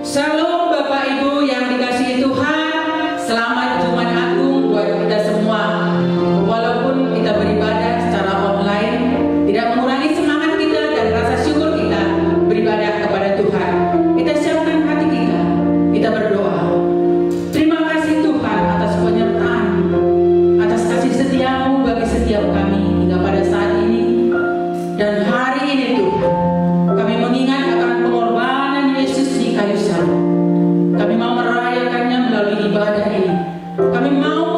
Shalom Bapak Ibu yang dikasihi Tuhan. Selamat Jumat Agung buat kita semua. Walaupun kita beribadah secara online, tidak mengurangi semangat kita dan rasa syukur kita beribadah kepada Tuhan. Kita siapkan hati kita, kita berdoa. Terima kasih Tuhan atas penyertaan, atas kasih setiamu bagi setiap kami hingga pada saat ini. Dan hari ini Tuhan, kami mengingat akan pengorbanan Yesus di kayu salib. Kami mau merayakannya melalui ibadah ini. Kami mau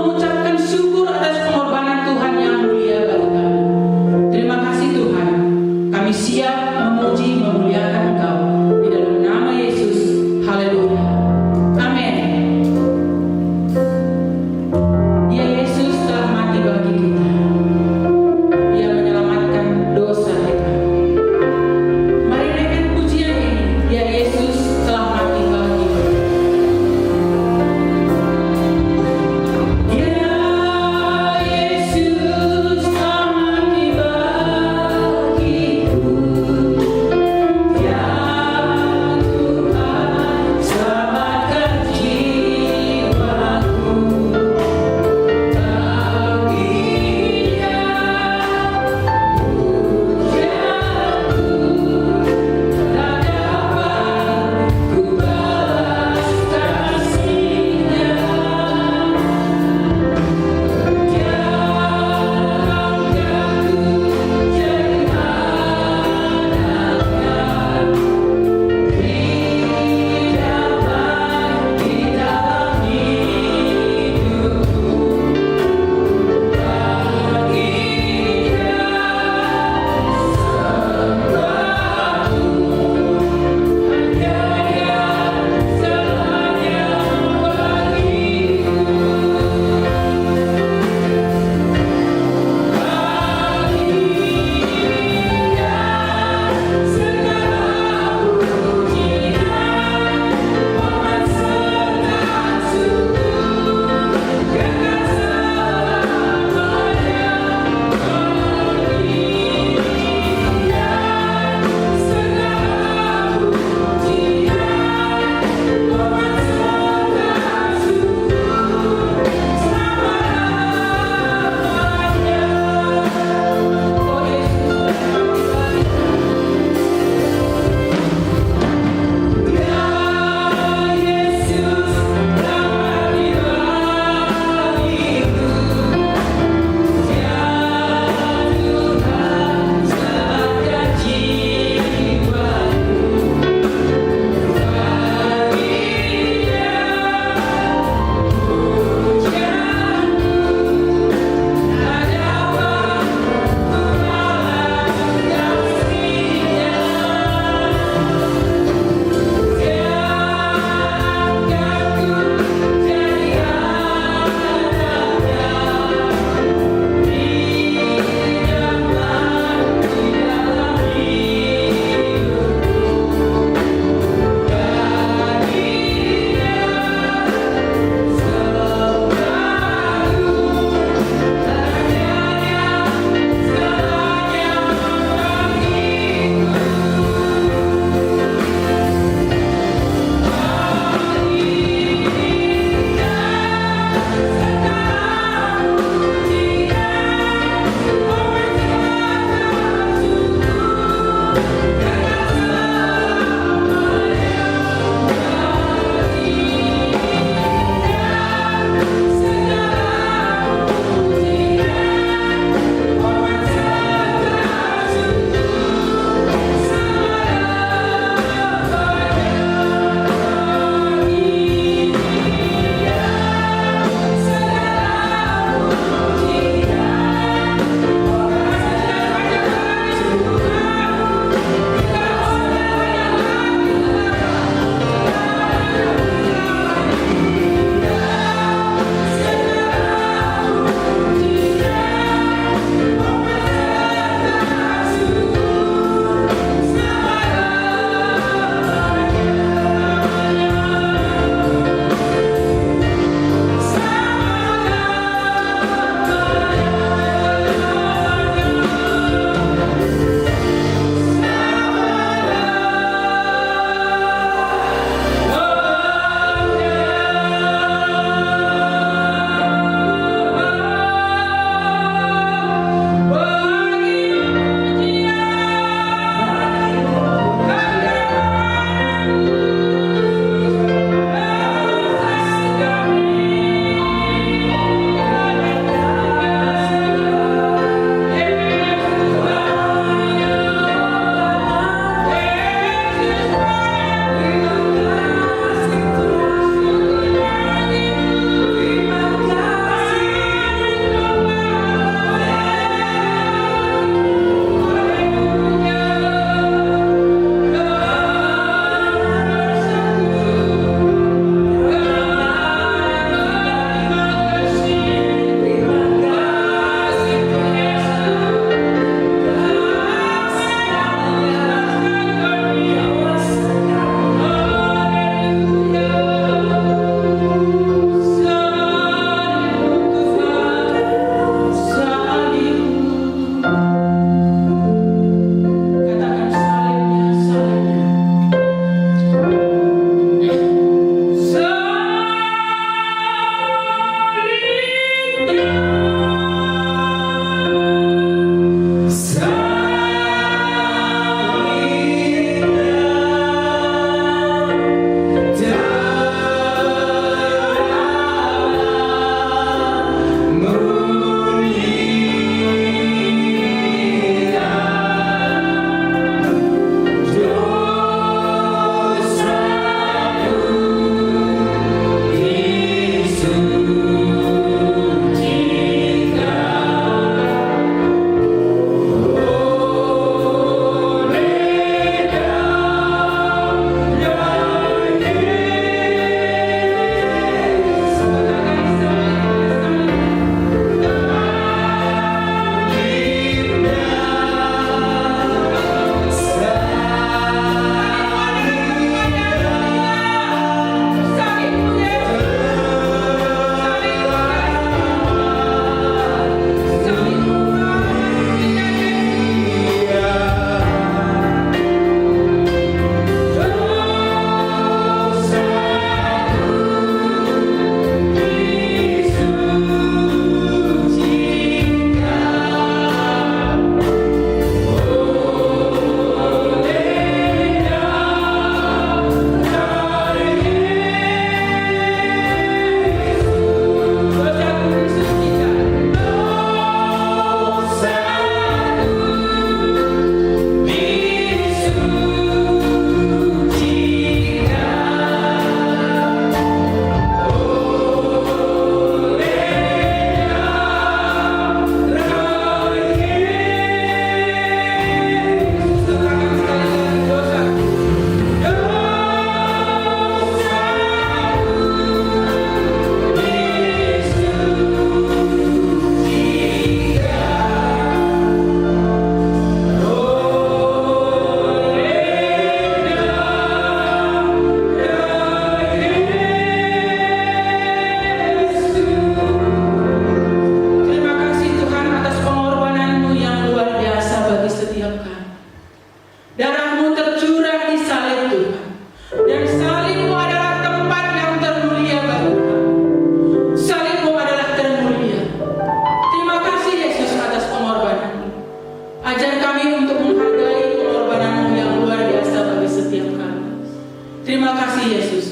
kasih Yesus.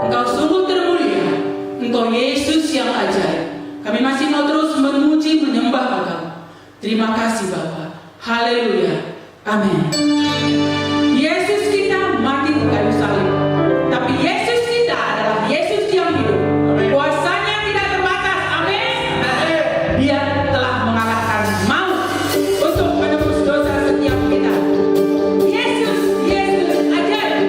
Engkau sungguh termulia. Engkau Yesus yang ajaib. Kami masih mau terus memuji, menyembah Engkau. Terima kasih Bapa. Haleluya. Amin. Yesus kita mati di kayu salib. Tapi Yesus kita adalah Yesus yang hidup. Kuasanya tidak terbatas. Amin. Dia telah mengalahkan maut untuk menebus dosa setiap kita. Yesus ajaib.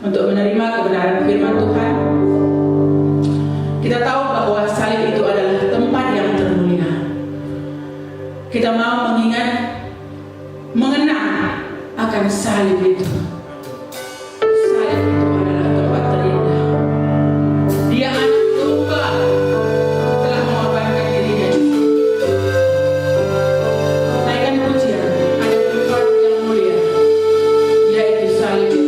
untuk menerima kebenaran firman Tuhan. Kita tahu bahwa salib itu adalah tempat yang termulia. Kita mau mengingat, mengenang akan salib itu. Salib itu adalah tempat terindah. Dia anak domba telah mengorbankan dirinya. Naikkan pujian, ada tempat yang mulia, yaitu salib itu.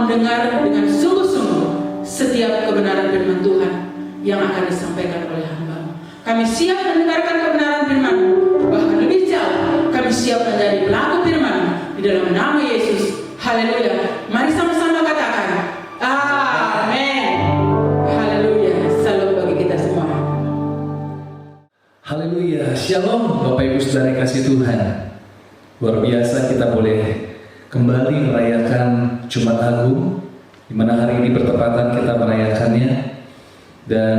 mendengar dengan sungguh-sungguh setiap kebenaran firman Tuhan yang akan disampaikan oleh hamba-Mu. Kami siap mendengarkan kebenaran firman-Mu, bahkan lebih jauh kami siap menjadi pelaku firman-Mu di dalam nama Yesus. Haleluya. Mari sama-sama katakan amin. Haleluya. Salam bagi kita semua. Haleluya. Shalom Bapak Ibu Saudara kasih Tuhan. Luar biasa kita boleh kembali merayakan Jumat Agung, di mana hari ini bertepatan kita merayakannya, dan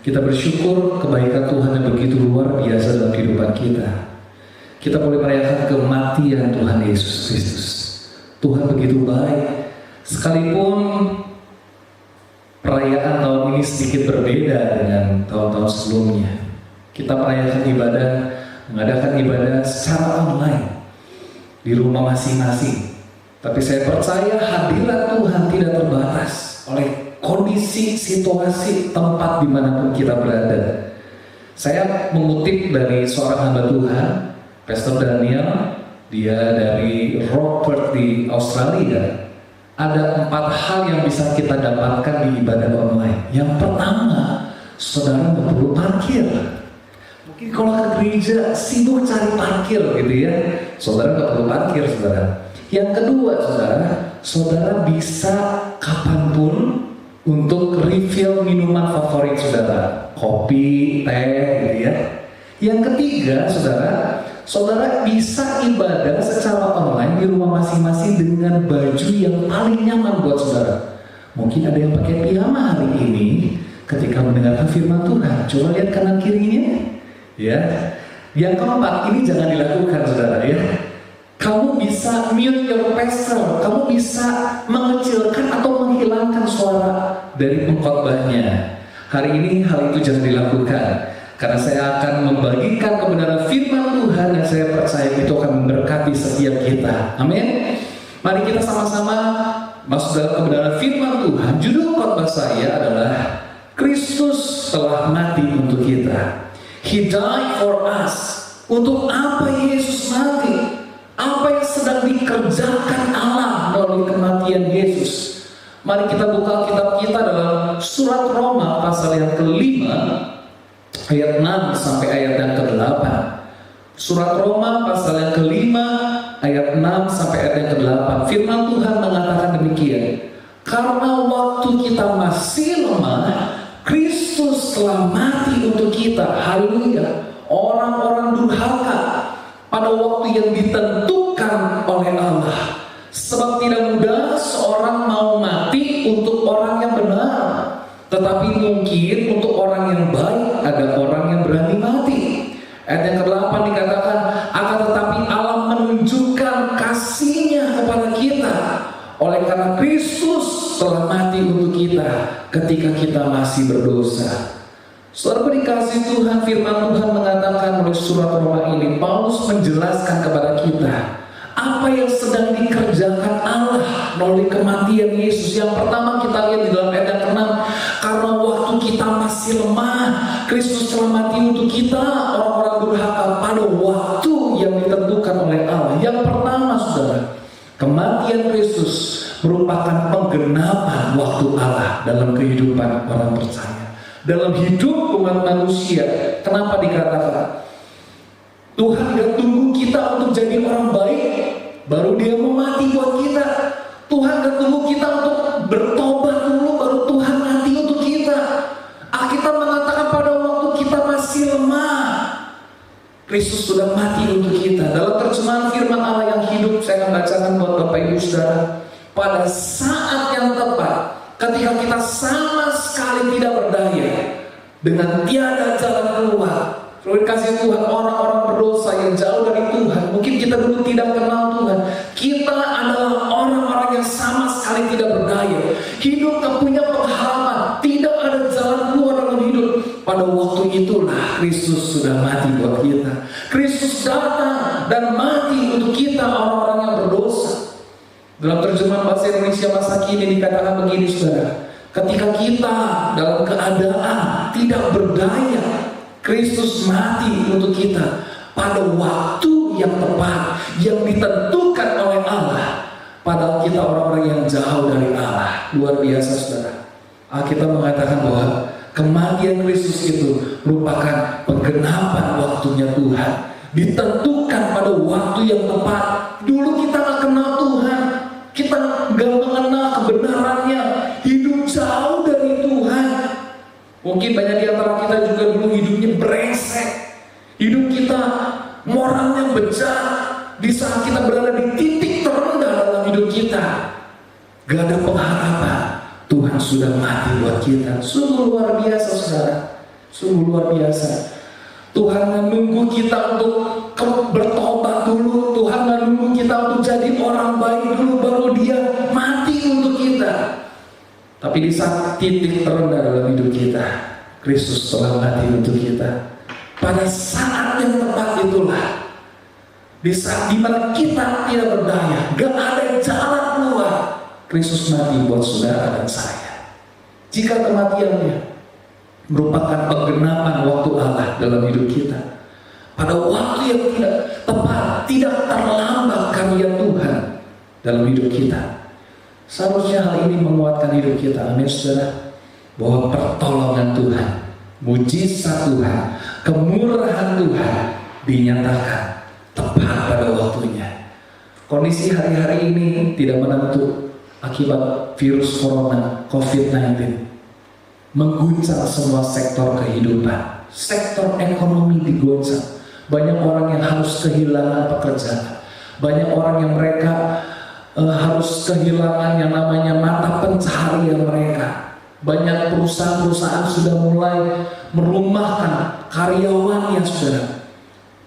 kita bersyukur kebaikan Tuhan yang begitu luar biasa dalam kehidupan kita. Kita boleh merayakan kematian Tuhan Yesus Kristus. Tuhan begitu baik, sekalipun perayaan tahun ini sedikit berbeda dengan tahun-tahun sebelumnya. Kita merayakan ibadah, mengadakan ibadah secara online di rumah masing-masing. Tapi saya percaya hadirat Tuhan tidak terbatas oleh kondisi, situasi, tempat dimanapun kita berada. Saya mengutip dari seorang hamba Tuhan, Pastor Daniel, dia dari Robert di Australia. Ada 4 hal yang bisa kita dapatkan di ibadah online. Yang pertama, saudara nggak perlu parkir. Mungkin kalau ke gereja sibuk cari parkir gitu ya, saudara nggak perlu parkir, saudara. Yang kedua, saudara bisa kapanpun untuk refill minuman favorit saudara, kopi, teh gitu ya. Yang ketiga, saudara bisa ibadah secara online di rumah masing-masing dengan baju yang paling nyaman buat saudara. Mungkin ada yang pakai piyama hari ini ketika mendengarkan firman Tuhan. Coba lihat kanan kirinya. Ya, yang keempat, ini jangan dilakukan saudara ya. Kamu bisa mute your pastor, kamu bisa mengecilkan atau menghilangkan suara dari pengkhotbahnya. Hari ini hal itu jangan dilakukan, karena saya akan membagikan kebenaran firman Tuhan yang saya percaya itu akan memberkati setiap kita. Amin. Mari kita sama-sama masuk dalam kebenaran firman Tuhan. Judul khotbah saya adalah Kristus telah mati untuk kita. He died for us. Untuk apa Yesus mati? Apa yang sedang dikerjakan Allah melalui kematian Yesus? Mari kita buka kitab kita dalam surat Roma pasal yang ke-5 ayat 6 sampai ayat yang ke-8. Surat Roma pasal yang ke-5 ayat 6 sampai ayat yang ke-8. Firman Tuhan mengatakan demikian. Karena waktu kita masih lemah, Kristus telah mati untuk kita. Haleluya. Orang-orang durhaka pada waktu yang ditentukan oleh Allah. Sebab tidak mudah seorang mau mati untuk orang yang benar, tetapi mungkin untuk orang yang baik ada orang yang berani mati. Ayat yang ke-8 dikatakan, akan tetapi Allah menunjukkan kasih-Nya kepada kita oleh karena Kristus telah mati untuk kita ketika kita masih berdosa. Saudara dikasih Tuhan, firman Tuhan mengatakan melalui surat Roma ini, Paulus menjelaskan kepada kita apa yang sedang dikerjakan Allah melalui kematian Yesus. Yang pertama kita lihat di dalam ayat yang ke-6, karena waktu kita masih lemah, Kristus telah mati untuk kita, orang-orang durhaka, pada waktu yang ditentukan oleh Allah. Yang pertama saudara, kematian Kristus merupakan penggenapan waktu Allah dalam kehidupan orang percaya, dalam hidup umat manusia. Kenapa dikatakan Tuhan gak tunggu kita untuk jadi orang baik baru Dia mau mati buat kita? Tuhan gak tunggu kita untuk bertobat dulu baru Tuhan mati untuk kita. Alkitab mengatakan pada waktu kita masih lemah, Kristus sudah mati untuk kita. Dalam terjemahan firman Allah yang hidup, saya akan bacakan buat Bapak Ibu Saudara. Pada saat yang tepat, ketika kita sama sekali tidak berdaya, dengan tiada jalan keluar, Tuhan kasih Tuhan, orang-orang berdosa yang jauh dari Tuhan, mungkin kita dulu tidak kenal Tuhan, kita adalah orang-orang yang sama sekali tidak berdaya, hidup tak punya pengalaman, tidak ada jalan keluar dalam hidup. Pada waktu itulah Kristus sudah mati buat kita. Kristus datang dan mati untuk kita, orang-orang yang berdosa. Dalam terjemahan bahasa Indonesia masa kini dikatakan begini saudara, ketika kita dalam keadaan tidak berdaya, Kristus mati untuk kita pada waktu yang tepat, yang ditentukan oleh Allah. Padahal kita orang-orang yang jauh dari Allah. Luar biasa saudara. Alkitab mengatakan bahwa kematian Kristus itu merupakan penggenapan waktunya Tuhan. Ditentukan pada waktu yang tepat. Dulu kita gak kenal Tuhan, kita gak mengenal kebenarannya, hidup jauh dari Tuhan. Mungkin banyak di antara kita juga dulu hidupnya brengsek, hidup kita moralnya bejat. Di saat kita berada di titik terendah dalam hidup kita, gak ada pengharapan. Tuhan sudah mati buat kita. Sungguh luar biasa saudara, sungguh luar biasa. Tuhan menunggu kita untuk bertobat dulu. Tuhan menunggu kita untuk jadi orang baik dulu, baru Dia mati untuk kita. Tapi di saat titik terendah dalam hidup kita, Kristus telah mati untuk kita. Pada saat yang tepat itulah, di saat dimana kita tidak berdaya, gak ada jalan keluar, Kristus mati buat saudara dan saya. Jika kematiannya merupakan penggenapan waktu Allah dalam hidup kita, pada waktu yang tidak tepat, tidak terlambat karya Tuhan dalam hidup kita, seharusnya hal ini menguatkan hidup kita. Amin saudara. Bahwa pertolongan Tuhan, mujizat Tuhan, kemurahan Tuhan dinyatakan tepat pada waktunya. Kondisi hari-hari ini tidak menentu akibat virus corona COVID-19 mengguncang semua sektor kehidupan. Sektor ekonomi digoncang. Banyak orang yang harus kehilangan pekerjaan. Banyak orang yang mereka harus kehilangan yang namanya mata pencaharian mereka. Banyak perusahaan-perusahaan sudah mulai merumahkan karyawannya saudara.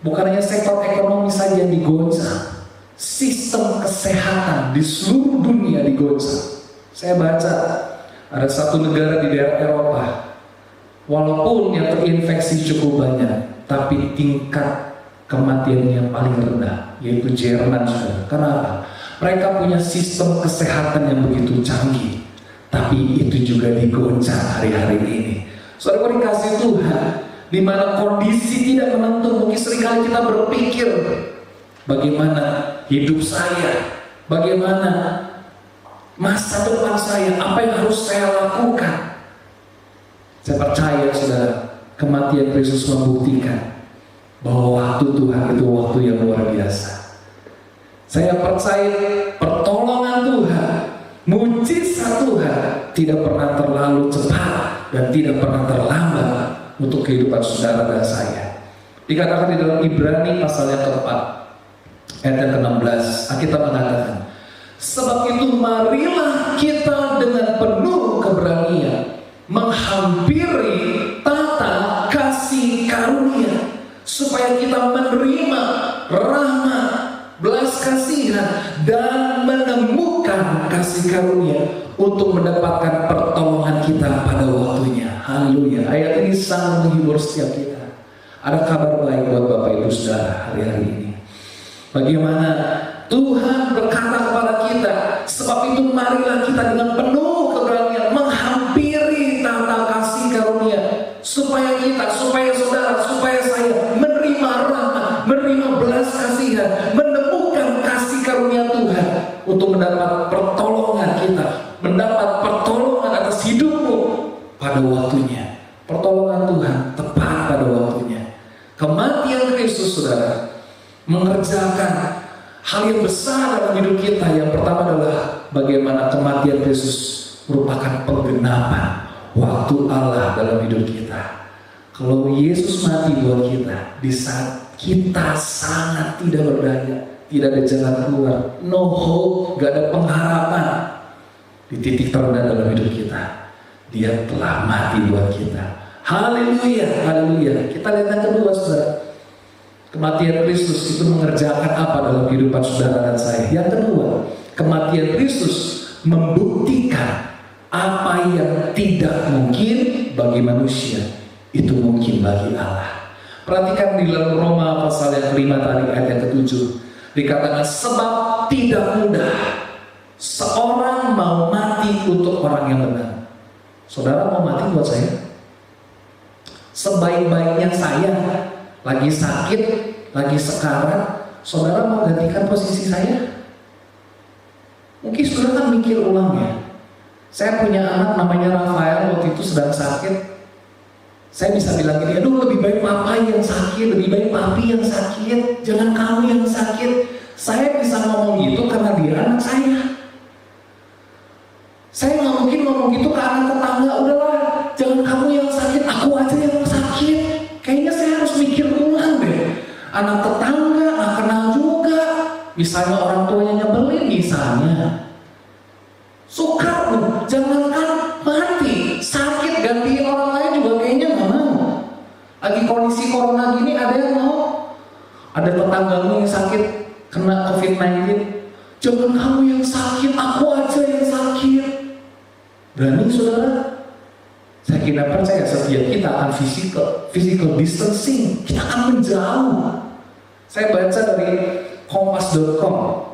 Bukan hanya sektor ekonomi saja yang digoncang, sistem kesehatan di seluruh dunia digoncang. Saya baca ada satu negara di daerah Eropa, walaupun yang terinfeksi cukup banyak, tapi tingkat kematiannya paling rendah, yaitu Jerman saudara. Kenapa? Mereka punya sistem kesehatan yang begitu canggih, tapi itu juga digoncang hari-hari ini. Saudara dikasih Tuhan, di mana kondisi tidak menentu. Mungkin seringkali kita berpikir, bagaimana hidup saya, bagaimana masa depan saya, apa yang harus saya lakukan. Saya percaya saudara, kematian Kristus membuktikan bahwa waktu Tuhan itu waktu yang luar biasa. Saya percaya pertolongan Tuhan, mujizat Tuhan tidak pernah terlalu cepat dan tidak pernah terlambat untuk kehidupan saudara dan saya. Dikatakan di dalam Ibrani pasal yang keempat ayat yang ke-16, Alkitab mengatakan, sebab itu marilah kita dengan penuh keberanian menghampiri tata kasih karunia, supaya kita menerima rahmat, belas kasihan, dan menemukan kasih karunia untuk mendapatkan pertolongan kita pada waktunya. Haleluya. Ayat ini sangat menghibur setiap kita. Ada kabar baik buat Bapak Ibu Saudara hari-hari ini. Bagaimana Tuhan berkata kepada kita, sebab itu marilah kita dengan penuh keberanian menghampiri tata kasih karunia, supaya kita, supaya saudara, supaya saya menerima rahmat, menerima belas kasihan, menemukan kasih karunia Tuhan untuk mendapat pertolongan kita, mendapat pertolongan atas hidupmu pada waktunya. Pertolongan Tuhan tepat pada waktunya. Kematian Kristus saudara mengerjakan hal yang besar dalam hidup kita. Yang pertama adalah bagaimana kematian Kristus merupakan penggenapan waktu Allah dalam hidup kita. Kalau Yesus mati buat kita di saat kita sangat tidak berdaya, tidak ada jalan keluar, no hope, gak ada pengharapan, di titik terendah dalam hidup kita, Dia telah mati buat kita. Haleluya, haleluya. Kita lihat yang kedua saudara. Kematian Kristus itu mengerjakan apa dalam kehidupan saudara dan saya? Yang kedua, kematian Kristus membuktikan apa yang tidak mungkin bagi manusia, itu mungkin bagi Allah. Perhatikan di dalam Roma pasal yang kelima tadi ayat yang ke-7, dikatakan sebab tidak mudah seorang mau mati untuk orang yang benar. Saudara mau mati buat saya? Sebaik-baiknya saya lagi sakit, lagi sekarat, saudara mau gantikan posisi saya? Mungkin saudara kan mikir ulang ya. Saya punya anak namanya Rafael, waktu itu sedang sakit. Saya bisa bilang gini, aduh lebih baik papa yang sakit, lebih baik papi yang sakit, jangan kamu yang sakit. Saya bisa ngomong gitu karena dia anak saya. Saya nggak mungkin ngomong gitu ke anak tetangga, udahlah jangan kamu yang sakit, aku aja yang sakit. Kayaknya saya harus mikir ulang deh. Anak tetangga, nggak kenal juga. Misalnya orang tuanya nyebelin misalnya. Suka loh, jangankan mati, sakit gantiin orang lain juga kayaknya nggak mau. Lagi kondisi corona gini ada yang mau? Ada tetanggamu yang sakit kena COVID-19, jangan kamu yang sakit, aku aja yang sakit. Berani saudara? Saya kira percaya setiap kita akan physical distancing, kita akan menjauh. Saya baca dari kompas.com.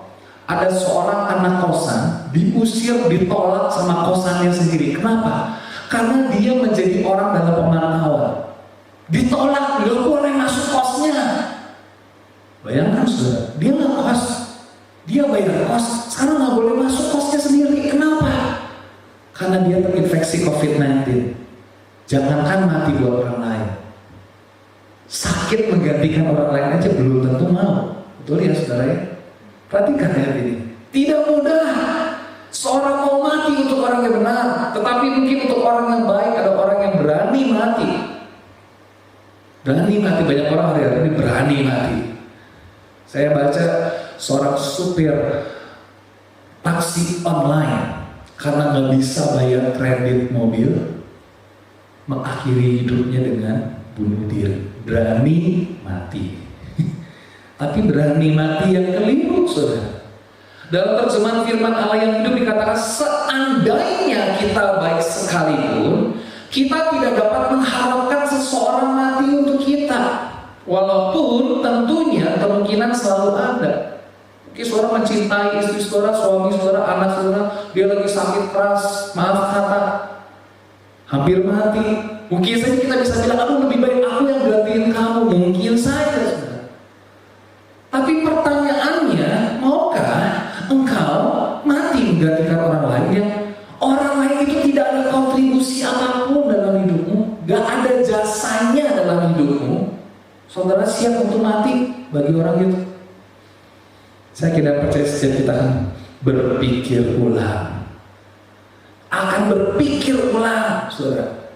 Ada seorang anak kosan diusir, ditolak sama kosannya sendiri. Kenapa? Karena dia menjadi orang dalam pemantauan. Ditolak, nggak boleh masuk kosnya. Bayangkan saudara, dia nggak kos, dia bayar kos, sekarang nggak boleh masuk kosnya sendiri. Kenapa? Karena dia terinfeksi COVID-19. Jangankan mati buat orang lain, sakit menggantikan orang lain aja belum tentu mau. Betul ya saudara ya? Perhatikan ya ini, tidak mudah seorang mau mati untuk orang yang benar, tetapi mungkin untuk orang yang baik ada orang yang berani mati. Berani mati, banyak orang hari-hari ini berani mati. Saya baca seorang supir taksi online karena nggak bisa bayar kredit mobil, mengakhiri hidupnya dengan bunuh diri. Berani mati. Tapi berani mati yang keliru, saudara. Dalam terjemahan firman Allah yang hidup dikatakan, seandainya kita baik sekalipun, kita tidak dapat mengharapkan seseorang mati untuk kita. Walaupun tentunya kemungkinan selalu ada. Mungkin saudara mencintai istri saudara, suami saudara, anak saudara, dia lagi sakit keras, maaf kata, hampir mati. Mungkin saja kita bisa bilang, aduh lebih baik aku yang gantiin kamu. Mungkin saja, saudara. Tapi pertanyaannya, maukah engkau mati menggantikan orang lain yang orang lain itu tidak ada kontribusi apapun dalam hidupmu, gak ada jasanya dalam hidupmu? Saudara siap untuk mati bagi orang itu? Saya tidak percaya setiap kita akan berpikir ulang. Akan berpikir ulang, saudara.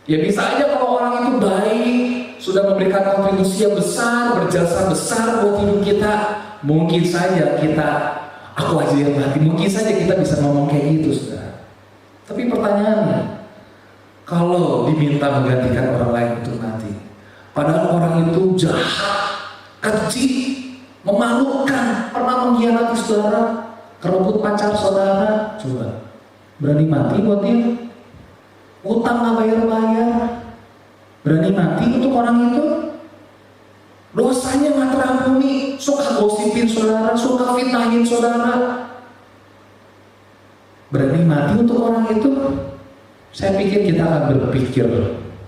Ya bisa aja kalau orang itu baik, sudah memberikan kontribusi yang besar, berjasa besar buat hidup kita, mungkin saja kita, aku aja yang mati, mungkin saja kita bisa ngomong kayak gitu, saudara. Tapi pertanyaannya, kalau diminta menggantikan orang lain untuk mati, padahal orang itu jahat, keji, memalukan, pernah mengkhianati saudara, kerebut pacar saudara, coba berani mati buat dia? Utang nggak bayar-bayar, berani mati untuk orang itu? Dosanya nggak terampuni, suka gosipin saudara, suka fitnahin saudara, berani mati untuk orang itu? Saya pikir kita akan berpikir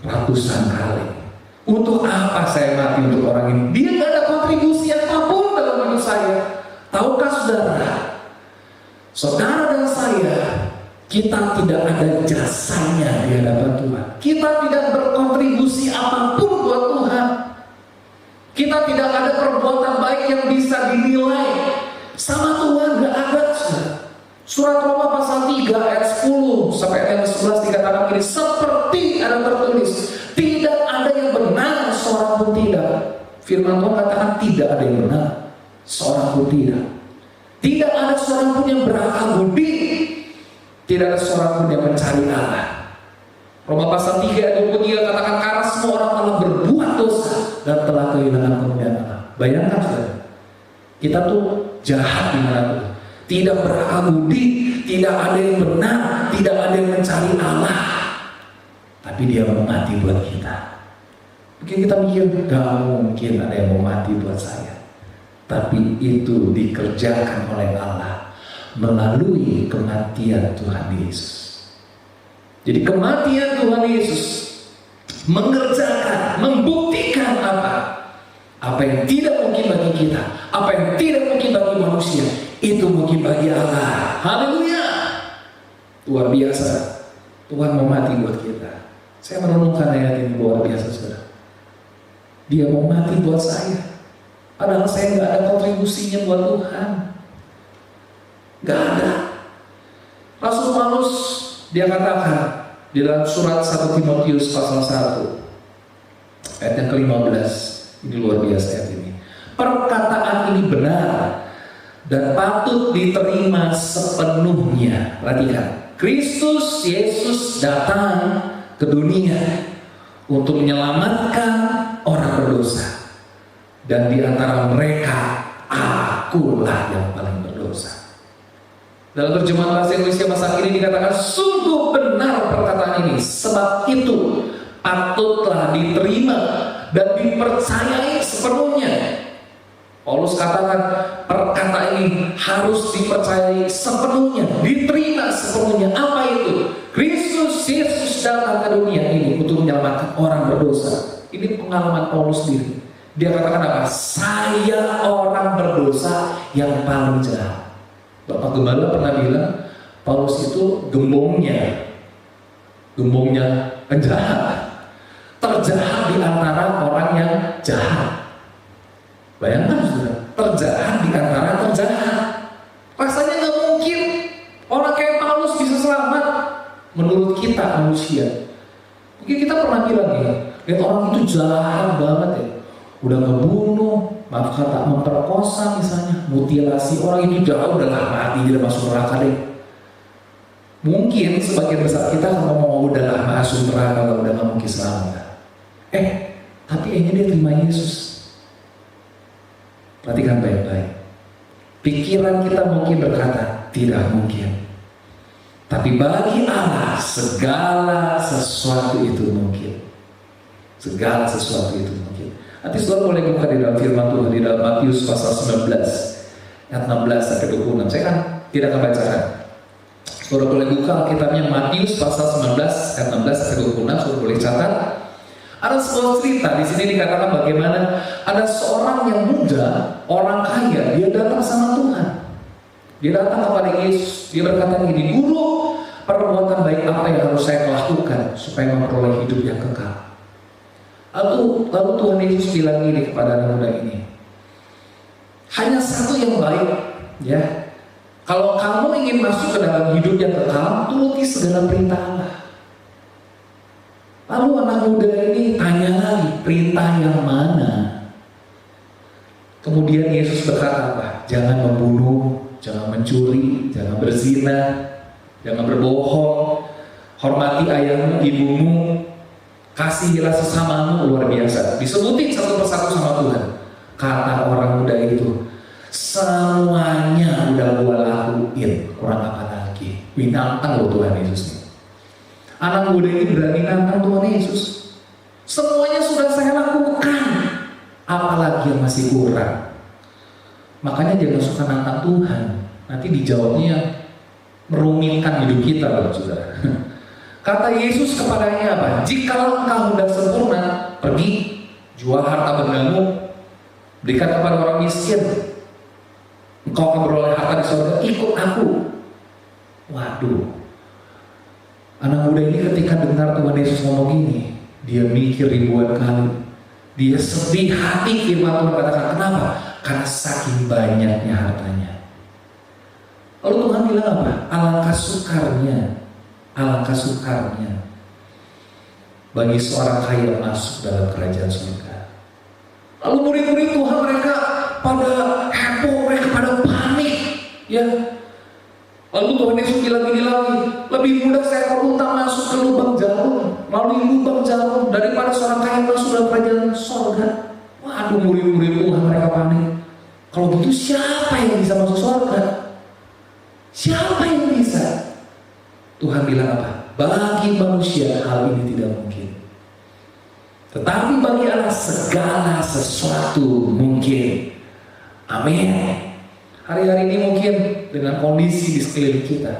ratusan kali, untuk apa saya mati untuk orang ini? Dia nggak ada kontribusi apapun dalam hidup saya. Tahukah saudara, saudara dan saya, kita tidak ada jasanya di hadapan Tuhan. Kita tidak berkontribusi apapun buat Tuhan. Kita tidak ada perbuatan baik yang bisa dinilai sama Tuhan, gak ada. Surat Roma pasal 3 ayat 10 sampai ayat 11 dikatakan ini, seperti ada tertulis, tidak ada yang benar, seorang pun tidak. Firman Tuhan katakan tidak ada yang benar, seorang pun tidak. Tidak ada seorang pun yang berakal budi, tidak ada seorang pun yang mencari Allah. Roma pasal 3 ayat 23 katakan, karena semua orang telah berbuat dosa dan telah kehilangan kemuliaan Allah. Bayangkan saudara, kita tuh jahat di mana tuh? Tidak berakal budi, tidak ada yang benar, tidak ada yang mencari Allah. Tapi dia mau mati buat kita. Mungkin kita mikir, gak mungkin ada yang mau mati buat saya. Tapi itu dikerjakan oleh Allah melalui kematian Tuhan Yesus. Jadi kematian Tuhan Yesus mengerjakan, membuktikan apa? Apa yang tidak mungkin bagi kita, apa yang tidak mungkin bagi manusia, itu mungkin bagi Allah. Haleluya. Luar biasa. Tuhan mau mati buat kita. Saya merenungkan ayat ini luar biasa, saudara. Dia mau mati buat saya. Padahal saya nggak ada kontribusinya buat Tuhan. Nggak ada. Rasul Paulus dia katakan di dalam surat 1 Timotius pasal 1 ayat yang ke-15. Ini luar biasa ayat ini. Perkataan ini benar dan patut diterima sepenuhnya. Perhatikan, Kristus Yesus datang ke dunia untuk menyelamatkan orang berdosa, dan di antara mereka akulah yang paling berdosa. Dalam terjemahan bahasa Indonesia masa kini dikatakan, sungguh benar perkataan ini, sebab itu patutlah diterima dan dipercayai sepenuhnya. Paulus katakan perkataan ini harus dipercayai sepenuhnya, diterima sepenuhnya. Apa itu? Kristus Yesus datang ke dunia ini untuk menyelamatkan orang berdosa. Ini pengalaman Paulus sendiri. Dia katakan apa? Saya orang berdosa yang paling jahat. Bapak Gembala pernah bilang Paulus itu gembongnya penjahat, terjahat di antara orang yang jahat. Bayangkan saudara, terjahat di antara terjahat. Rasanya nggak mungkin orang kayak Paulus bisa selamat menurut kita manusia. Mungkin kita pernah bilang nih, lihat orang itu jahat banget ya, udah ngebunuh, maaf kata memperkosa misalnya, mutilasi orang itu jauh udah mati, dia masuk neraka deh. Mungkin sebagian besar kita kalau mau udahlah masuk neraka, kalau udah nggak mungkin selamat. Tapi ini dia terima Yesus. Perhatikan baik-baik. Pikiran kita mungkin berkata tidak mungkin, tapi bagi Allah segala sesuatu itu mungkin. Segala sesuatu itu mungkin. Nanti saudara boleh buka di dalam firman Tuhan di dalam Matius pasal 19 ayat 16 sampai 26. Saya kan tidak akan bacakan. Saudara boleh buka Alkitabnya Matius pasal 19 ayat 16 sampai 26. Saudara boleh catat. Ada sebuah cerita di sini dikatakan bagaimana ada seorang yang muda, orang kaya, dia datang sama Tuhan. Dia datang kepada Yesus. Dia berkata gini, Guru, perbuatan baik apa yang harus saya lakukan supaya memperoleh hidup yang kekal? Lalu Tuhan Yesus bilang ini kepada anak muda ini, hanya satu yang baik, ya. Kalau kamu ingin masuk ke dalam hidup yang kekal, turuti segala perintah Allah. Lalu anak muda ini tanya lagi, perintah yang mana? Kemudian Yesus berkata apa? Jangan membunuh, jangan mencuri, jangan berzina, jangan berbohong, hormati ayahmu, ibumu, kasihilah sesamamu. Luar biasa. Disebutin satu persatu sama Tuhan. Kata orang muda itu, semuanya udah gua lakuin, kurang apa lagi? Nantang loh Tuhan Yesus. Anak muda ini berani nantang Tuhan Yesus. Semuanya sudah saya lakukan, apalagi yang masih kurang? Makanya jangan suka nantang Tuhan. Nanti dijawabnya merumitkan hidup kita, loh, saudara. Kata Yesus kepadanya apa? Jikalau engkau hendak sempurna, pergi, jual harta bendamu, berikan kepada orang miskin, engkau akan beroleh harta di surga, ikut aku. Waduh. Anak muda ini ketika dengar Tuhan Yesus ngomong gini, dia mikir ribuan kali. Dia sedih hati, firman Tuhan katakan, kenapa? Karena saking banyaknya hartanya. Lalu Tuhan bilang apa? Alangkah sukarnya bagi seorang kaya masuk dalam kerajaan surga. Lalu murid-murid Tuhan mereka pada heboh, mereka pada panik, ya. Lalu Tuhan Yesus bilang gini lagi, lebih mudah seekor unta masuk ke lubang jarum, melalui lubang jarum, daripada seorang kaya masuk dalam kerajaan surga. Waduh, murid-murid Tuhan mereka panik. Kalau gitu siapa yang bisa masuk surga? Siapa yang bisa? Tuhan bilang apa? Bagi manusia hal ini tidak mungkin, tetapi bagi Allah segala sesuatu mungkin. Amin. Hari-hari ini mungkin dengan kondisi di sekeliling kita,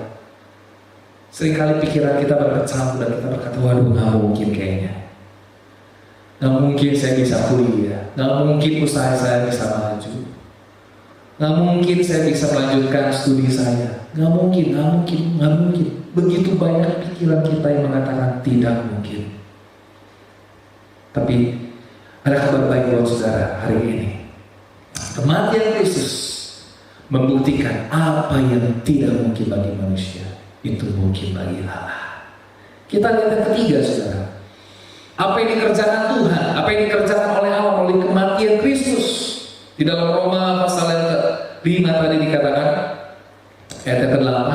seringkali pikiran kita berkecamuk dan kita berkata, waduh nggak mungkin kayaknya. Nggak mungkin saya bisa kuliah, nggak mungkin usaha saya bisa maju, nggak mungkin saya bisa melanjutkan studi saya, nggak mungkin. Begitu banyak pikiran kita yang mengatakan tidak mungkin. Tapi ada kabar baik buat saudara hari ini. Kematian Kristus membuktikan apa yang tidak mungkin bagi manusia itu mungkin bagi Allah. Kita lihat yang ketiga, saudara. Apa yang dikerjakan Tuhan, apa yang dikerjakan oleh Allah melalui kematian Kristus. Di dalam Roma pasal yang ke-5 tadi dikatakan, ayat yang ke-8,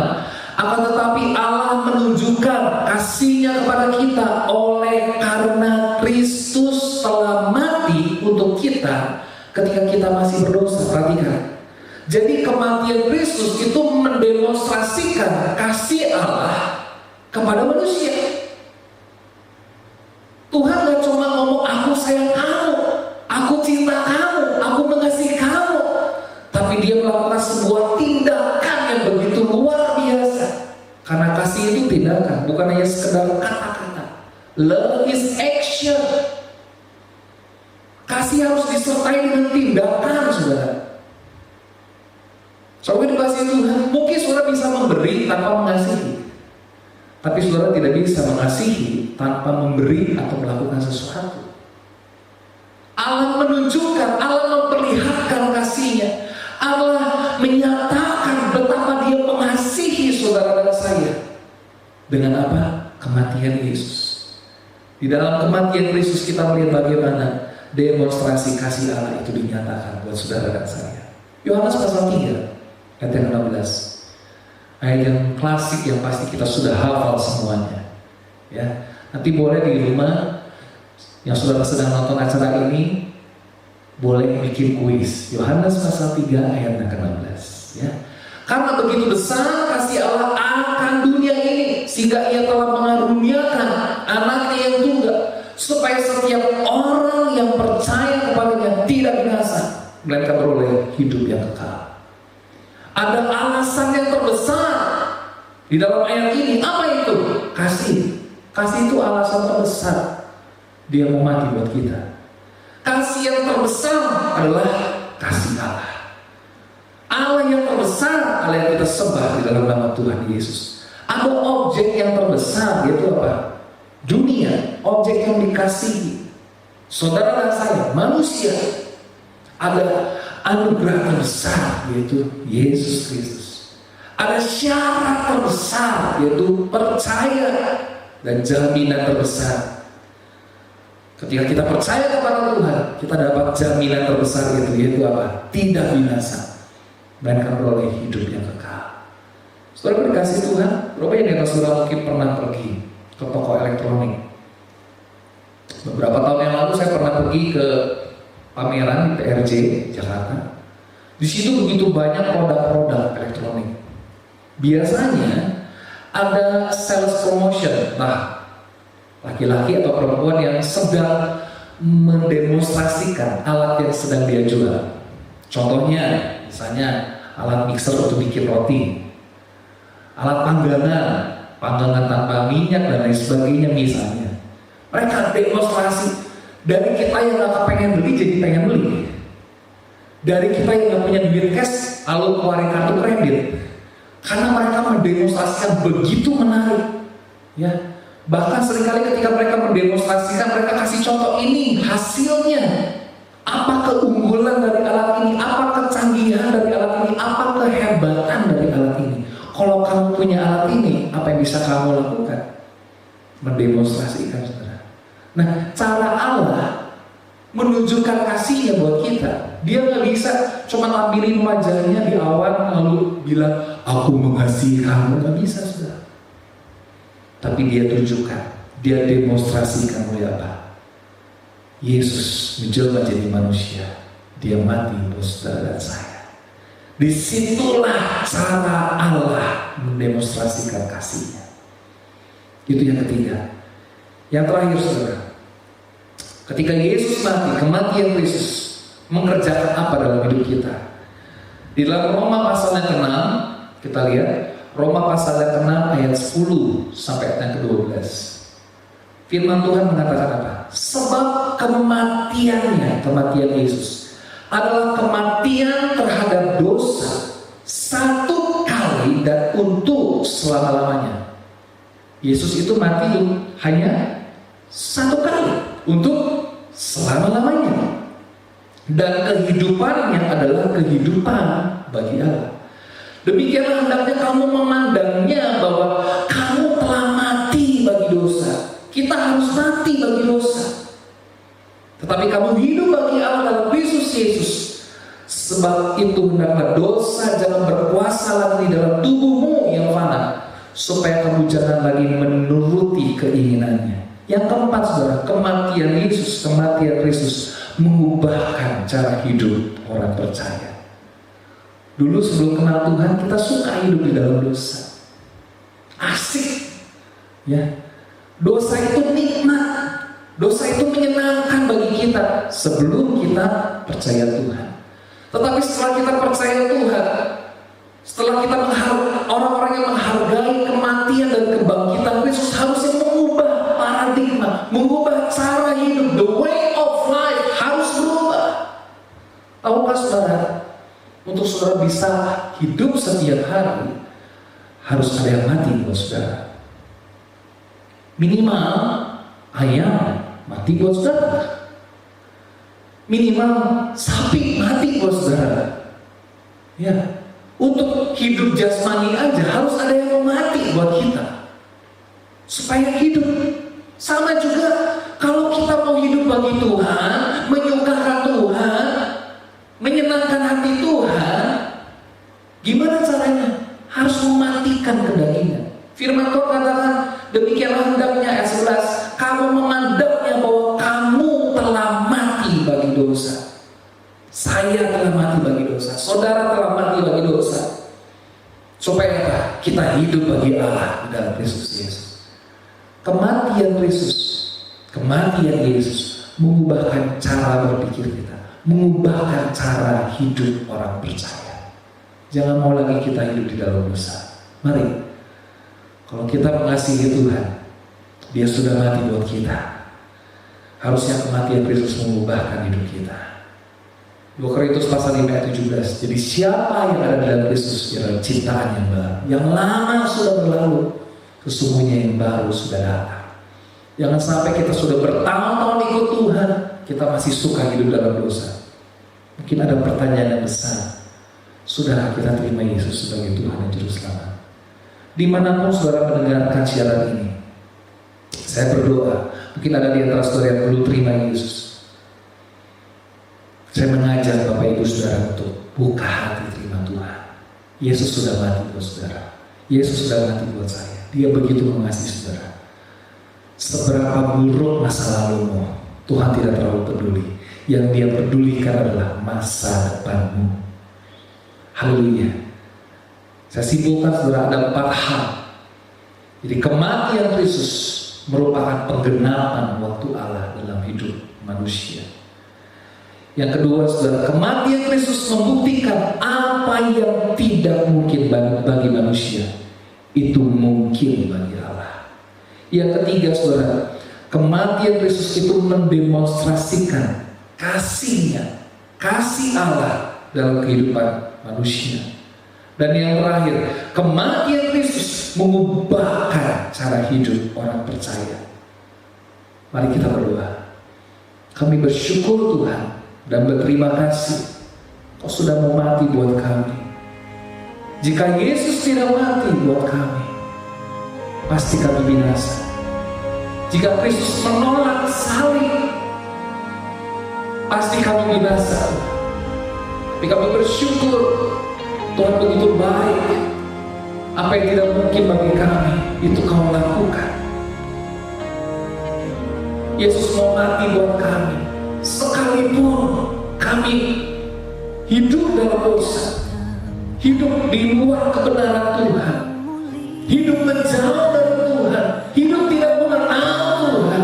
akan tetapi Allah menunjukkan kasih-Nya kepada kita oleh karena Kristus telah mati untuk kita ketika kita masih berdosa. Perhatikan. Jadi kematian Kristus itu mendemonstrasikan kasih Allah kepada manusia. Tuhan gak cuma ngomong aku sayang kamu, aku cinta kamu, aku mengasihi kamu, tapi Dia melakukan sebuah tindakan yang begitu luar biasa. Karena kasih itu tindakan, bukan hanya sekedar kata-kata. Love is action. Kasih harus disertai dengan tindakan, saudara. Saudara dikasihi Tuhan, mungkin saudara bisa memberi tanpa mengasihi, tapi saudara tidak bisa mengasihi tanpa memberi atau melakukan sesuatu. Allah menunjukkan, Allah memperlihatkan kasih-Nya. Allah menyatakan betapa Dia mengasihi saudara dan saya. Dengan apa? Kematian Yesus. Di dalam kematian Kristus kita melihat bagaimana demonstrasi kasih Allah itu dinyatakan buat saudara dan saya. Yohanes pasal 3 ayat yang 16. Ayat yang klasik yang pasti kita sudah hafal semuanya. Ya, nanti boleh di rumah yang saudara sedang nonton acara ini boleh bikin kuis. Yohanes pasal 3 ayat yang ke-16. Ya. Karena begitu besar kasih Allah akan dunia ini, sehingga Ia telah mengaruniakan anaknya yang tunggal, supaya setiap orang yang percaya kepadanya tidak binasa, melainkan beroleh hidup yang kekal. Ada alasan yang terbesar di dalam ayat ini. Apa itu? Kasih. Kasih itu alasan terbesar Dia mau mati buat kita. Kasih yang terbesar adalah kasih Allah. Allah yang terbesar, Allah yang kita sembah di dalam nama Tuhan Yesus. Ada objek yang terbesar, yaitu apa? Dunia, objek yang dikasihi. Saudara dan saya, manusia, ada anugerah terbesar, yaitu Yesus Kristus. Ada syarat terbesar, yaitu percaya, dan jaminan terbesar. Ketika kita percaya kepada Tuhan, kita dapat jaminan terbesar yaitu apa? Tidak binasa, melainkan beroleh hidup yang kekal. Saudara dikasihi Tuhan, berapa yang kita saudara mungkin pernah pergi ke toko elektronik. Beberapa tahun yang lalu saya pernah pergi ke pameran di PRJ Jakarta. Di situ begitu banyak produk-produk elektronik. Biasanya ada sales promotion. Nah, laki-laki atau perempuan yang sedang mendemonstrasikan alat yang sedang dia jual. Contohnya, misalnya alat mixer untuk bikin roti, alat panggangan tanpa minyak dan lain sebagainya misalnya. Mereka demonstrasi. Dari kita yang gak pengen beli jadi pengen beli. Dari kita yang gak punya duit cash lalu keluarin kartu kredit. Karena mereka mendemonstrasikan begitu menarik. Ya, bahkan seringkali ketika mereka mendemonstrasikan, mereka kasih contoh ini hasilnya. Apa keunggulan dari alat ini? Apa kecanggihan dari alat ini? Apa kehebatan dari alat ini? Kalau kamu punya alat ini, apa yang bisa kamu lakukan? Mendemonstrasikan, saudara. Nah, cara Allah menunjukkan kasihnya buat kita. Dia gak bisa cuma lampirin wajahnya di awan lalu bilang, aku mengasihi kamu. Gak bisa, saudara. Tapi Dia tunjukkan, Dia demonstrasikan oleh apa? Yesus menjelma jadi manusia. Dia mati buat saudara dan saya. Disitulah cara Allah mendemonstrasikan kasihnya. Itu yang ketiga. Yang terakhir, saudara, ketika Yesus mati, kematian Kristus mengerjakan apa dalam hidup kita? Di dalam Roma pasal yang ke-6, kita lihat Roma pasal yang ke-6 ayat 10 sampai ayat yang ke-12. Firman Tuhan mengatakan apa? Sebab kematian Yesus adalah kematian terhadap dosa satu kali dan untuk selama-lamanya. Yesus itu mati hanya satu kali untuk selama-lamanya. Dan kehidupannya adalah kehidupan bagi Allah. Demikianlah hendaknya kamu memandangnya bahwa kamu telah mati bagi dosa. Kita harus mati bagi dosa. Tetapi kamu hidup bagi Allah dalam Kristus Yesus. Sebab itu hendaklah dosa jangan berkuasa lagi dalam tubuhmu yang fana, supaya kamu jangan lagi menuruti keinginannya. Yang keempat, saudara, kematian Kristus mengubahkan cara hidup orang percaya. Dulu sebelum kenal Tuhan, kita suka hidup di dalam dosa. Asik, ya. Dosa itu nikmat, dosa itu menyenangkan bagi kita sebelum kita percaya Tuhan. Tetapi setelah kita percaya Tuhan, setelah kita orang-orang yang menghargai kematian dan kebangkitan Kristus harusnya mengubah paradigma, mengubah cara hidup, the way of life harus berubah. Tahukah saudara, untuk saudara bisa hidup setiap hari, harus ada yang mati buat saudara. Minimal ayam mati buat saudara. Minimal sapi mati buat saudara. Ya, untuk hidup jasmani aja harus ada yang mau mati buat kita supaya hidup. Sama juga kalau kita mau hidup bagi Tuhan, menyukakan Tuhan, menyenangkan hati Tuhan, gimana caranya? Harus mematikan kedagingan. Firman Tuhan katakan, demikianlah hendaknya ayat 11, kamu memandangnya bahwa kamu telah mati bagi dosa. Saya telah mati bagi dosa, saudara telah mati bagi dosa. Supaya apa? Kita hidup bagi Allah di dalam Kristus Yesus. Kematian Yesus mengubahkan cara berpikir kita, mengubahkan cara hidup orang percaya. Jangan mau lagi kita hidup di dalam dosa. Mari, kalau kita mengasihi Tuhan, Dia sudah mati buat kita. Harusnya kematian Kristus mengubahkan hidup kita. 2 Korintus pasal 5 ayat 17. Jadi siapa yang ada dalam Kristus adalah ciptaan yang baru. Yang lama sudah berlalu, sesungguhnya yang baru sudah datang. Jangan sampai kita sudah bertahun-tahun ikut Tuhan, kita masih suka hidup dalam dosa. Mungkin ada pertanyaan yang besar. Sudahkah kita terima Yesus sebagai Tuhan dan Juru Selamat? Dimanapun saudara mendengarkan siaran ini, saya berdoa, mungkin ada di antara saudara yang belum terima Yesus. Saya mengajak Bapak Ibu Saudara untuk buka hati terima Tuhan. Yesus sudah mati buat saudara. Yesus sudah mati buat saya. Dia begitu mengasihi saudara. Seberapa buruk masa lalumu, Tuhan tidak terlalu peduli. Yang Dia pedulikan adalah masa depanmu. Haleluya. Saya simpulkan saudara, ada 4 hal. Jadi kematian Kristus merupakan penggenapan waktu Allah dalam hidup manusia. Yang kedua saudara, kematian Kristus membuktikan apa yang tidak mungkin bagi manusia itu mungkin bagi Allah. Yang ketiga saudara, kematian Kristus itu mendemonstrasikan kasihnya, kasih Allah dalam kehidupan manusia. Dan yang terakhir, kematian Kristus mengubahkan cara hidup orang percaya. Mari kita berdoa. Kami bersyukur Tuhan dan berterima kasih Kau sudah mau mati buat kami. Jika Yesus tidak mati buat kami, pasti kami binasa. Jika Kristus menolak salib, pasti kami binasa. Tapi kami bersyukur Tuhan begitu baik. Apa yang tidak mungkin bagi kami, itu Kau lakukan. Yesus mau mati buat kami, sekalipun kami hidup dalam dosa, hidup di luar kebenaran Tuhan, hidup menjauh dari Tuhan, hidup tidak mengenal Tuhan.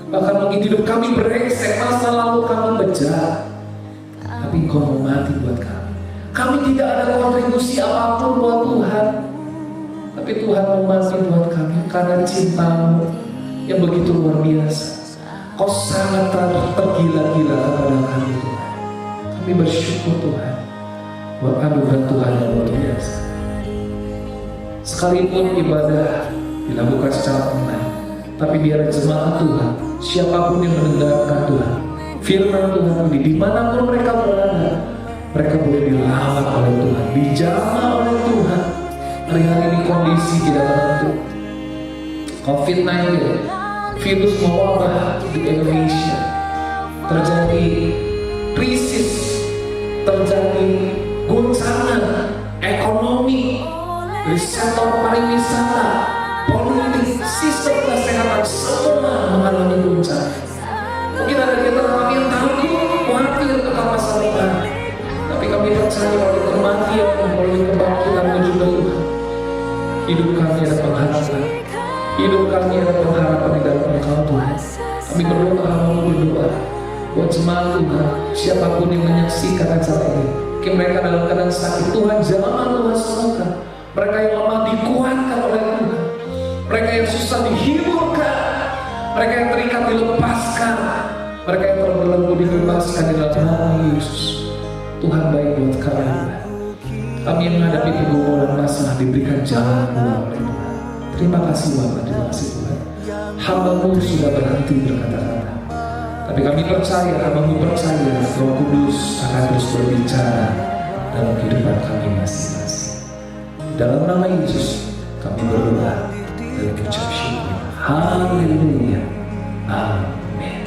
Bahkan mungkin hidup kami brengsek, masa lalu kami bejat, tapi Engkau mau mati buat kami. Kami tidak ada kontribusi apapun buat Tuhan, tapi Tuhan mau mati buat kami karena cinta-Mu, yang begitu luar biasa. Kau sangat tergila-gila kepada kami Tuhan. Kami bersyukur Tuhan buat anugerah Tuhan yang luar biasa. Sekalipun ibadah dilakukan secara online, tapi biar jemaat Tuhan, siapapun yang mendengarkan Tuhan, firman Tuhan ini dimanapun mereka berada, mereka boleh dirawat oleh Tuhan, dijamah oleh Tuhan. Hari-hari ini kondisi tidak menentu, COVID-19, virus mewabah di Indonesia, terjadi krisis, terjadi guncangan ekonomi dari sektor pariwisata, politik, sistem kesehatan, semua mengalami guncangan. Mungkin ada di antara kami yang takut, khawatir tentang masa depan, tapi kami percaya oleh kematian, oleh kebangkitan menuju Tuhan, hidup kami ada pengharapan. Hidup kami ada pengharapan di dalam Engkau Tuhan. Kami berdoa buat jemaat Tuhan, siapapun yang menyaksikan acara ini, mungkin mereka dalam keadaan sakit, Tuhan jamah Tuhan sembuhkan. Mereka yang lemah dikuatkan oleh Tuhan, mereka yang susah dihiburkan, mereka yang terikat dilepaskan, mereka yang terbelenggu dibebaskan di dalam nama Yesus. Tuhan baik buat kami. Kami yang menghadapi kegumulan masalah diberikan jalan keluar oleh Tuhan. Terima kasih Bapak, terima kasih Tuhan. Hamba-Mu sudah berhenti berkata-kata, tapi kami percaya, Hamba-Mu percaya Roh Kudus akan terus berbicara dalam kehidupan kami masing-masing. Dalam nama Yesus kami berdoa dan mengucap syukur. Haleluya. Amin.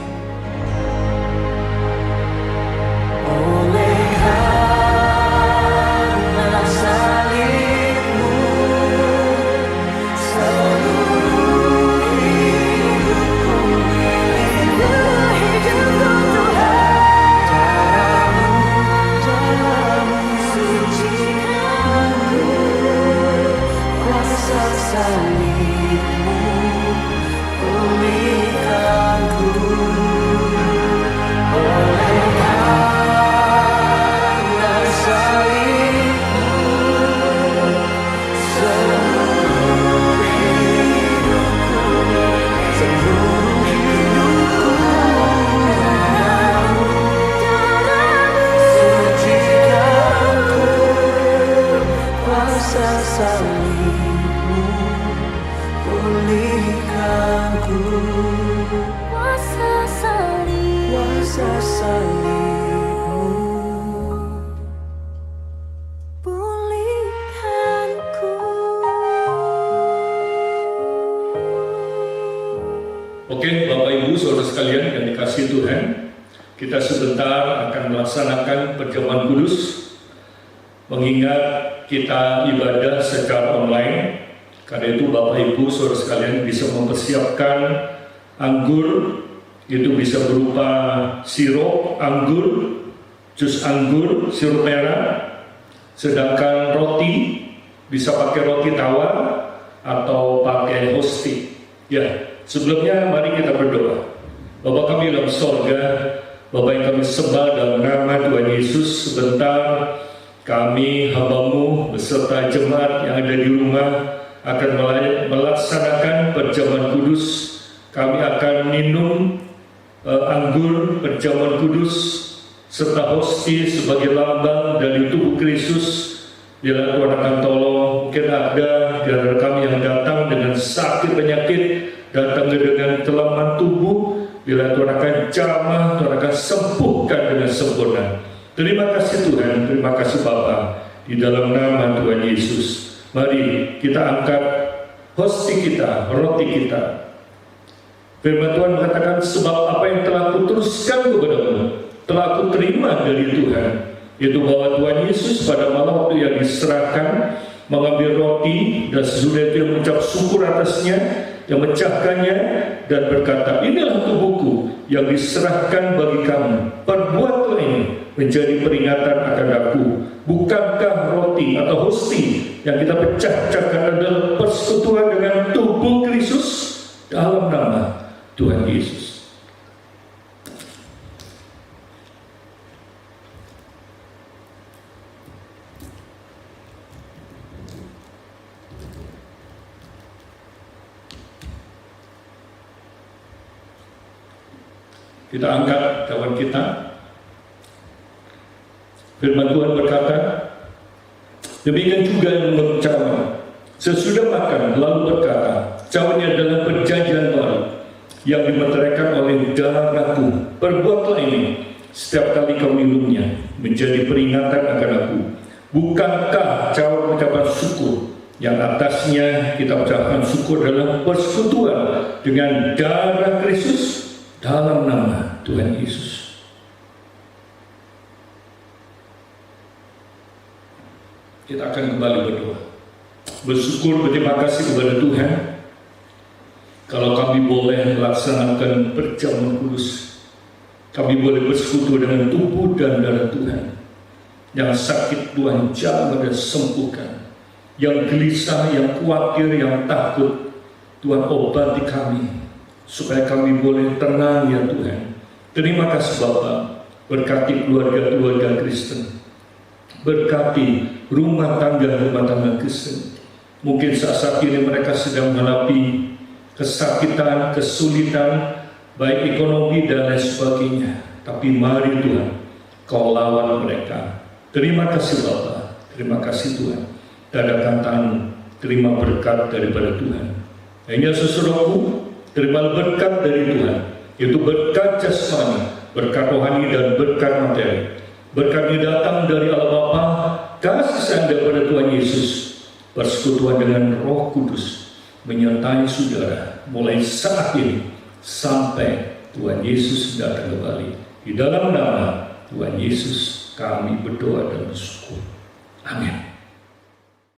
Oke, Bapak Ibu, Saudara sekalian yang dikasihi Tuhan, kita sebentar akan melaksanakan perjamuan kudus, mengingat kita ibadah secara online. Karena itu Bapak Ibu, Saudara sekalian bisa mempersiapkan anggur, itu bisa berupa sirup anggur, jus anggur, sirup merah, sedangkan roti bisa pakai roti tawar atau pakai hosti. Ya. Sebelumnya mari kita berdoa. Bapa kami dalam sorga, Bapa yang kami sembah dalam nama Tuhan Yesus, sebentar kami hamba-Mu beserta jemaat yang ada di rumah akan melaksanakan perjamuan kudus. Kami akan minum anggur perjamuan kudus serta hosti sebagai lambang dari tubuh Kristus. Bila Tuhan akan tolong, mungkin ada di antara kami yang datang dengan sakit penyakit, datang dengan kelemahan tubuh, bila Tuhan akan jamah, Tuhan akan sembuhkan dengan sempurna. Terima kasih Tuhan, terima kasih Bapa, di dalam nama Tuhan Yesus. Mari kita angkat hosti kita, roti kita. Firman Tuhan mengatakan, sebab apa yang telah kuteruskan kepadamu, telah kuterima dari Tuhan, yaitu bahwa Tuhan Yesus pada malam waktu yang diserahkan, mengambil roti dan sesudah itu mengucap syukur atasnya, yang memecahkannya dan berkata, inilah tubuhku yang diserahkan bagi kamu, perbuatlah ini menjadi peringatan akan aku. Bukankah roti atau hosti yang kita pecah-pecahkan adalah persekutuan dengan tubuh Kristus? Dalam nama Tuhan Yesus. Kita angkat kawan kita. Firman Tuhan berkata, demikian juga yang menurut cawan. Sesudah makan, lalu berkata, cawan ini adalah perjanjian baru yang dimeteraikan oleh darahku. Perbuatlah ini setiap kali kau minumnya, menjadi peringatan akan aku. Bukankah cawan mengucapkan syukur? Yang atasnya kita ucapkan syukur dalam persekutuan dengan darah Kristus dalam nama Tuhan Yesus. Kita akan kembali berdoa. Bersyukur, berterima kasih kepada Tuhan kalau kami boleh melaksanakan perjamuan kudus. Kami boleh bersekutu dengan tubuh dan darah Tuhan. Yang sakit Tuhan jamah dan sembuhkan. Yang gelisah, yang khawatir, yang takut, Tuhan obati kami supaya kami boleh tenang ya Tuhan. Terima kasih Bapa, berkati keluarga-keluarga Kristen, berkati rumah tangga Kristen. Mungkin saat ini mereka sedang menghadapi kesakitan, kesulitan, baik ekonomi dan lain sebagainya. Tapi mari Tuhan, Kau lawan mereka. Terima kasih Bapa, terima kasih Tuhan. Dadakan tangan, terima berkat daripada Tuhan. Hanya sesuruhku, terima berkat dari Tuhan. Itu berkat jasmani, berkat rohani dan berkat materi. Berkat ini datang dari Allah Bapa, kasih sayang daripada Tuhan Yesus, persekutuan dengan Roh Kudus menyertai saudara mulai saat ini sampai Tuhan Yesus datang kembali. Di dalam nama Tuhan Yesus kami berdoa dan bersyukur. Amin.